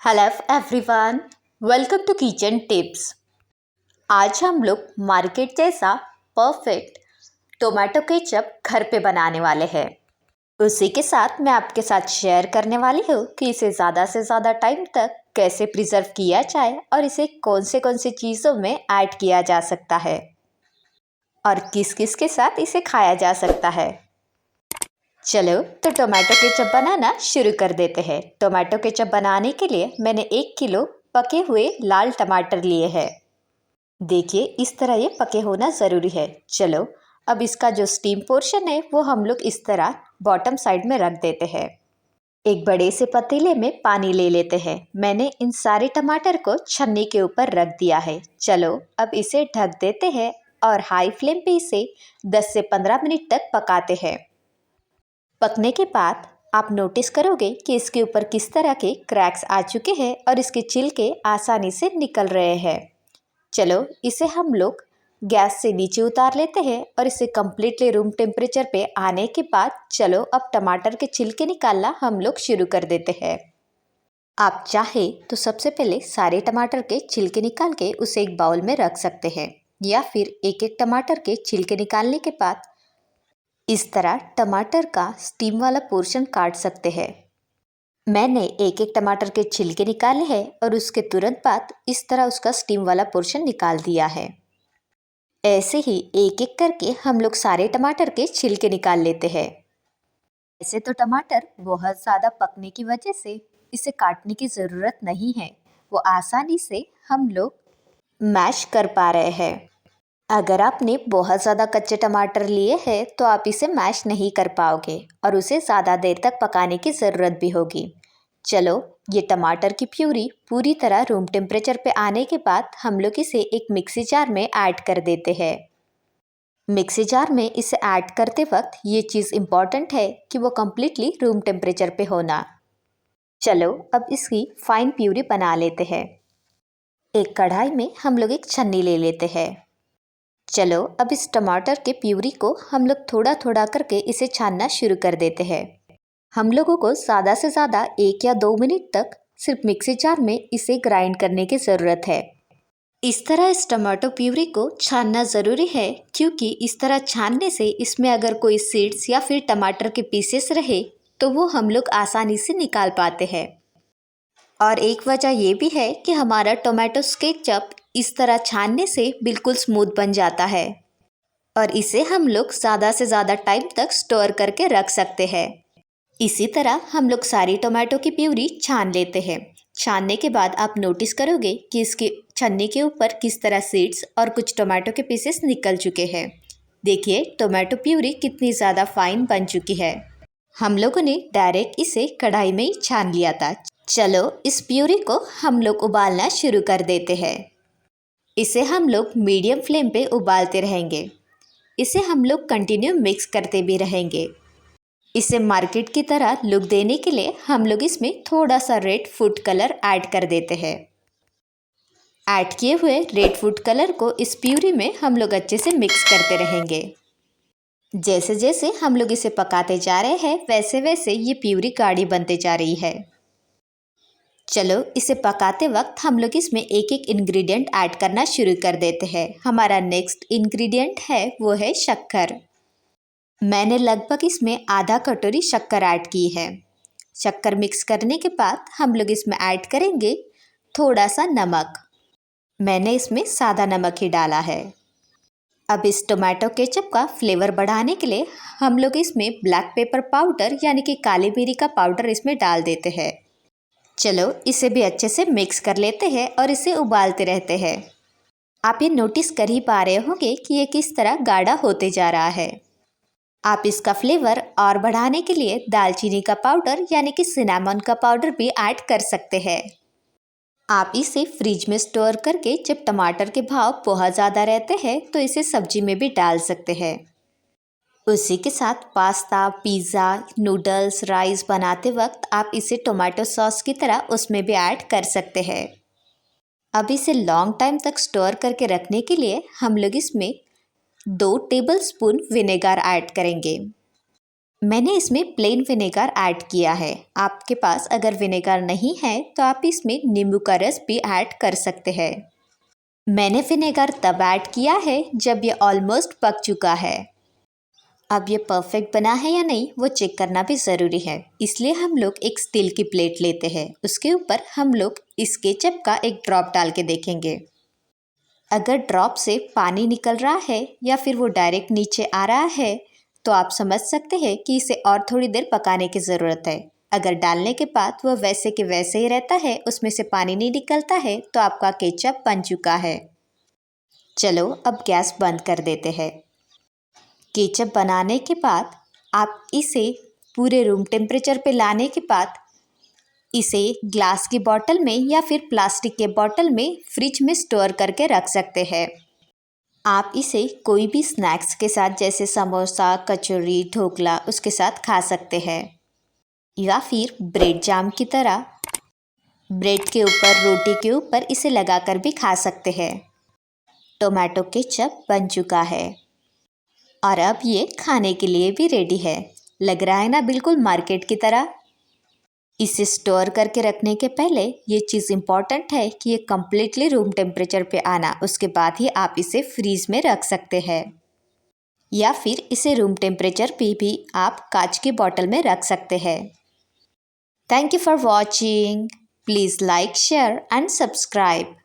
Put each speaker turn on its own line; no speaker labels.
Hello everyone, welcome to kitchen tips. आज हम लोग मार्केट जैसा परफेक्ट टोमेटो केचप घर पे बनाने वाले हैं। उसी के साथ मैं आपके साथ शेयर करने वाली हूँ कि इसे ज़्यादा से ज़्यादा टाइम तक कैसे प्रिजर्व किया जाए और इसे कौन से चीज़ों में ऐड किया जा सकता है और किस किस के साथ इसे खाया जा सकता है। चलो तो टोमेटो केचप बनाना शुरू कर देते हैं। टोमेटो केचप बनाने के लिए मैंने 1 किलो पके हुए लाल टमाटर लिए हैं। देखिए इस तरह ये पके होना ज़रूरी है। चलो अब इसका जो स्टीम पोर्शन है वो हम लोग इस तरह बॉटम साइड में रख देते हैं। एक बड़े से पतीले में पानी ले लेते हैं। मैंने इन सारे टमाटर को छन्नी के ऊपर रख दिया है। चलो अब इसे ढक देते हैं और हाई फ्लेम पे इसे 10 से 15 मिनट तक पकाते हैं। पकने के बाद आप नोटिस करोगे कि इसके ऊपर किस तरह के क्रैक्स आ चुके हैं और इसके छिलके आसानी से निकल रहे हैं। चलो इसे हम लोग गैस से नीचे उतार लेते हैं और इसे कम्प्लीटली रूम टेम्परेचर पे आने के बाद चलो अब टमाटर के छिलके निकालना हम लोग शुरू कर देते हैं। आप चाहे तो सबसे पहले सारे टमाटर के छिलके निकाल के उसे एक बाउल में रख सकते हैं या फिर एक एक टमाटर के छिलके निकालने के बाद इस तरह टमाटर का स्टीम वाला पोर्शन काट सकते हैं। मैंने एक एक टमाटर के छिलके निकाले हैं और उसके तुरंत बाद इस तरह उसका स्टीम वाला पोर्शन निकाल दिया है। ऐसे ही एक एक करके हम लोग सारे टमाटर के छिलके निकाल लेते हैं। ऐसे तो टमाटर बहुत ज़्यादा पकने की वजह से इसे काटने की ज़रूरत नहीं है, वो आसानी से हम लोग मैश कर पा रहे हैं। अगर आपने बहुत ज़्यादा कच्चे टमाटर लिए हैं तो आप इसे मैश नहीं कर पाओगे और उसे ज़्यादा देर तक पकाने की ज़रूरत भी होगी। चलो ये टमाटर की प्यूरी पूरी तरह रूम टेम्परेचर पे आने के बाद हम लोग इसे एक मिक्सी जार में ऐड कर देते हैं। मिक्सी जार में इसे ऐड करते वक्त ये चीज़ इम्पॉर्टेंट है कि वो कम्प्लीटली रूम टेम्परेचर पे होना। चलो अब इसकी फाइन प्यूरी बना लेते हैं। एक कढ़ाई में हम लोग एक छन्नी ले लेते हैं। चलो अब इस टमाटर के प्यूरी को हम लोग थोड़ा थोड़ा करके इसे छानना शुरू कर देते हैं। हम लोगों को ज़्यादा से ज़्यादा 1 या 2 मिनट तक सिर्फ मिक्सी जार में इसे ग्राइंड करने की ज़रूरत है। इस तरह इस टमाटो प्यूरी को छानना ज़रूरी है क्योंकि इस तरह छानने से इसमें अगर कोई सीड्स या फिर टमाटर के पीसेस रहे तो वो हम लोग आसानी से निकाल पाते हैं। और एक वजह ये भी है कि हमारा टोमेटो केचप इस तरह छानने से बिल्कुल स्मूथ बन जाता है और इसे हम लोग ज़्यादा से ज़्यादा टाइम तक स्टोर करके रख सकते हैं। इसी तरह हम लोग सारी टोमेटो की प्यूरी छान लेते हैं। छानने के बाद आप नोटिस करोगे कि इसके छन्नी के ऊपर किस तरह सीड्स और कुछ टोमेटो के पीसेस निकल चुके हैं। देखिए टोमेटो प्यूरी कितनी ज़्यादा फाइन बन चुकी है। हम लोगों ने डायरेक्ट इसे कढ़ाई में ही छान लिया था। चलो इस प्यूरी को हम लोग उबालना शुरू कर देते हैं। इसे हम लोग मीडियम फ्लेम पे उबालते रहेंगे। इसे हम लोग कंटिन्यू मिक्स करते भी रहेंगे। इसे मार्केट की तरह लुक देने के लिए हम लोग इसमें थोड़ा सा रेड फूड कलर ऐड कर देते हैं। ऐड किए हुए रेड फूड कलर को इस प्यूरी में हम लोग अच्छे से मिक्स करते रहेंगे। जैसे जैसे हम लोग इसे पकाते जा रहे हैं वैसे वैसे ये प्यूरी गाढ़ी बनते जा रही है। चलो इसे पकाते वक्त हम लोग इसमें एक एक इंग्रेडिएंट ऐड करना शुरू कर देते हैं। हमारा नेक्स्ट इंग्रेडिएंट है वो है शक्कर। मैंने लगभग इसमें आधा कटोरी शक्कर ऐड की है। शक्कर मिक्स करने के बाद हम लोग इसमें ऐड करेंगे थोड़ा सा नमक। मैंने इसमें सादा नमक ही डाला है। अब इस टोमेटो केचप का फ्लेवर बढ़ाने के लिए हम लोग इसमें ब्लैक पेपर पाउडर यानी कि काली मिरी का पाउडर इसमें डाल देते हैं। चलो इसे भी अच्छे से मिक्स कर लेते हैं और इसे उबालते रहते हैं। आप ये नोटिस कर ही पा रहे होंगे कि ये किस तरह गाढ़ा होते जा रहा है। आप इसका फ्लेवर और बढ़ाने के लिए दालचीनी का पाउडर यानी कि सिनेमन का पाउडर भी ऐड कर सकते हैं। आप इसे फ्रिज में स्टोर करके जब टमाटर के भाव बहुत ज़्यादा रहते हैं तो इसे सब्जी में भी डाल सकते हैं। उसी के साथ पास्ता, पिज़्ज़ा, नूडल्स, राइस बनाते वक्त आप इसे टोमेटो सॉस की तरह उसमें भी ऐड कर सकते हैं। अब इसे लॉन्ग टाइम तक स्टोर करके रखने के लिए हम लोग इसमें 2 टेबलस्पून विनेगर ऐड करेंगे। मैंने इसमें प्लेन विनेगर ऐड किया है। आपके पास अगर विनेगर नहीं है तो आप इसमें नींबू का रस भी ऐड कर सकते हैं। मैंने विनेगर तब ऐड किया है जब ये ऑलमोस्ट पक चुका है। अब ये परफेक्ट बना है या नहीं वो चेक करना भी ज़रूरी है, इसलिए हम लोग एक स्टील की प्लेट लेते हैं। उसके ऊपर हम लोग इस केचप का एक ड्रॉप डाल के देखेंगे। अगर ड्रॉप से पानी निकल रहा है या फिर वो डायरेक्ट नीचे आ रहा है तो आप समझ सकते हैं कि इसे और थोड़ी देर पकाने की ज़रूरत है। अगर डालने के बाद वो वैसे के वैसे ही रहता है, उसमें से पानी नहीं निकलता है, तो आपका केचप बन चुका है। चलो अब गैस बंद कर देते हैं। केचप बनाने के बाद आप इसे पूरे रूम टेम्परेचर पे लाने के बाद इसे ग्लास की बॉटल में या फिर प्लास्टिक के बॉटल में फ्रिज में स्टोर करके रख सकते हैं। आप इसे कोई भी स्नैक्स के साथ जैसे समोसा, कचौरी, ढोकला उसके साथ खा सकते हैं, या फिर ब्रेड जाम की तरह ब्रेड के ऊपर, रोटी के ऊपर इसे लगाकर भी खा सकते हैं। टोमेटो केचप बन चुका है और अब ये खाने के लिए भी रेडी है। लग रहा है ना बिल्कुल मार्केट की तरह। इसे स्टोर करके रखने के पहले ये चीज़ इम्पॉर्टेंट है कि ये कम्प्लीटली रूम टेम्परेचर पे आना, उसके बाद ही आप इसे फ्रीज में रख सकते हैं, या फिर इसे रूम टेम्परेचर पे भी आप कांच की बॉटल में रख सकते हैं। Thank you for watching. Please like, share and subscribe.